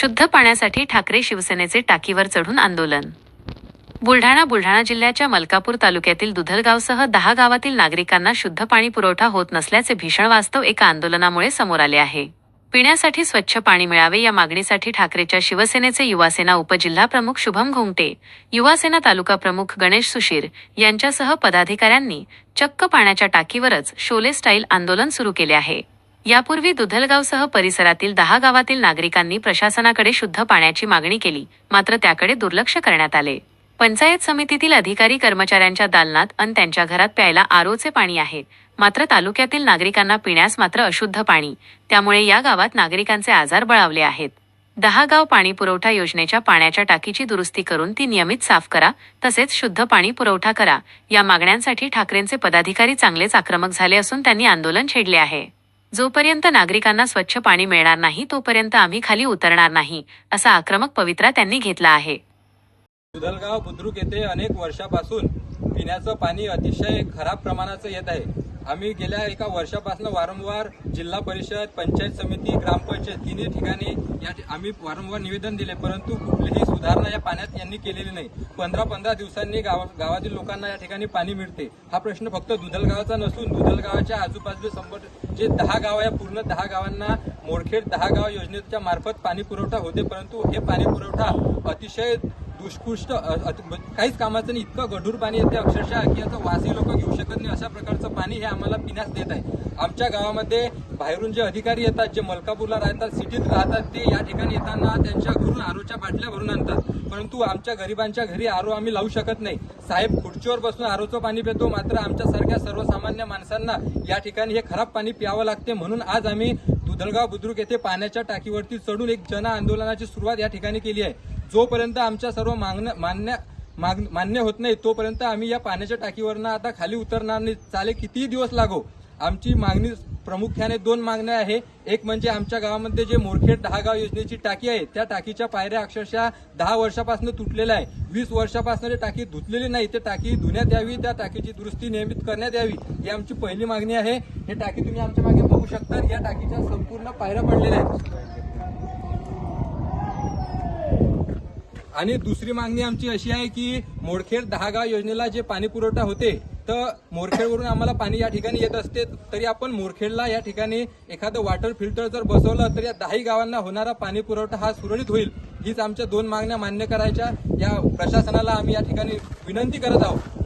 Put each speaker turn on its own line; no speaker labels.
शुद्ध पाण्यासाठी ठाकरे शिवसेनेचे टाकीवर चढून आंदोलन। बुलढाणा जिल्ह्याच्या मलकापूर तालुक्यातील दुधलगावसह 10 गावातील नागरिकांना शुद्ध पाणी पुरवठा होत नसल्याचे भीषण वास्तव एका आंदोलनामुळे समोर आले आहे। पिण्यासाठी स्वच्छ पाणी मिळावे या मागणीसाठी ठाकरेच्या शिवसेनेचे युवासेना उपजिल्हाप्रमुख शुभम घुंगटे, युवासेना तालुका प्रमुख गणेश सुशीर यांच्यासह पदाधिकाऱ्यांनी चक्क पाण्याच्या टाकीवरच शोले स्टाईल आंदोलन सुरू केले आहे। यापूर्वी दुधलगावसह परिसरातील 10 गावातील नागरिकांनी प्रशासनाकडे शुद्ध पाण्याची मागणी केली, मात्र त्याकडे दुर्लक्ष करण्यात आले। पंचायत समितीतील अधिकारी कर्मचाऱ्यांच्या दालनात अन त्यांच्या घरात प्यायला आरोचे पाणी आहे, मात्र तालुक्यातील नागरिकांना पिण्यास मात्र अशुद्ध पाणी। त्यामुळे या गावात नागरिकांचे आजार बळावले आहेत। 10 गाव पाणी पुरवठा योजनेच्या पाण्याच्या टाकीची दुरुस्ती करून ती नियमित साफ करा, तसेच शुद्ध पाणी पुरवठा करा या मागण्यांसाठी ठाकरेंचे पदाधिकारी चांगलेच आक्रमक झाले असून त्यांनी आंदोलन छेडले आहे। जोपर्यंत नागरिकांना स्वच्छ पाणी मिळणार नाही तोपर्यंत आम्ही खाली उतरणार नाही, असा आक्रमक पवित्रा त्यांनी घेतला आहे।
दुधलगाव बुद्रुक येथे अनेक वर्षापासून पिण्याचं पाणी अतिशय खराब प्रमाणाचं येत आहे। आम्ही गेल्या एका वर्षापासून वारंवार जिल्हा परिषद, पंचायत समिती, ग्रामपंचायत तिन्ही ठिकाणी आम्ही वारंवार निवेदन दिले, परंतु कुठलीही सुधारणा या पाण्यात यांनी केलेली नाही। 15-15 दिवसांनी गावातील लोकांना या ठिकाणी पाणी मिळते। हा प्रश्न फक्त दुधलगावचा नसून दुधलगावाच्या आजूबाजूचे जे 10 गाव आहे, पूर्ण 10 गावांना मोडखेड 10 गाव योजनेच्या मार्फत पाणी पुरवठा होते, परंतु हे पाणी पुरवठा अतिशय दुष्कृष्ट काहीच कामाचं नाही। इतकं गढूर पाणी येते अक्षरशः की याचा वासही लोक घेऊ शकत नाही, अशा प्रकारचं पाणी हे आम्हाला पिण्यास देत आहे। आमच्या गावामध्ये बाहेरून जे अधिकारी येतात, जे मलकापूरला राहतात, सिटीत राहतात, ते या ठिकाणी येताना त्यांच्या घरून आरोच्या बाटल्या भरून आणतात, परंतु आमच्या गरिबांच्या घरी आरो आम्ही लावू शकत नाही। साहेब खुर्चीवर बसून आरोचं पाणी पितो, मात्र आमच्यासारख्या सर्वसामान्य माणसांना या ठिकाणी हे खराब पाणी प्यावं लागते। म्हणून आज आम्ही दुधलगाव बुद्रुक येथे पाण्याच्या टाकीवरती चढून एक जन आंदोलनाची सुरुवात या ठिकाणी केली आहे। जोपर्यंत आमच्या सर्व मान्य होत नाही तोपर्यंत आम्ही या पाण्याच्या टाकीवरनं आता खाली उतरणार नाही, चाले कितीही दिवस लागो। आमची मागणी प्रामुख्याने 2 मागण्या आहे। एक म्हणजे आमच्या गावामध्ये जे मोडखेड 10 गाव योजनेची टाकी आहे, त्या टाकीच्या पायऱ्या अक्षरशः 10 वर्षापासून तुटलेल्या आहे। 20 वर्षापासून ती टाकी धुतलेली नाही, ते टाकी धुण्यात यावी, त्या टाकीची दुरुस्ती नियमित करण्यात यावी, ही आमची पहिली मागणी आहे। हे टाकी तुम्ही आमच्या मागे बघू शकता, या टाकीच्या संपूर्ण पायऱ्या पडलेल्या आहेत। आणि दुसरी मागणी आमची अशी आहे की मोडखेड 10 गाव योजनेला जे पाणी पुरवठा होते, तर मोरखेडवरून आम्हाला पाणी या ठिकाणी येत असते, तरी आपण मोरखेडला या ठिकाणी एखादं वॉटर फिल्टर जर बसवलं तर या 10 गावांना होणारा पाणी पुरवठा हा सुरळीत होईल। हीच आमच्या 2 मागण्या मान्य करायच्या या प्रशासनाला आम्ही या ठिकाणी विनंती करत आहोत।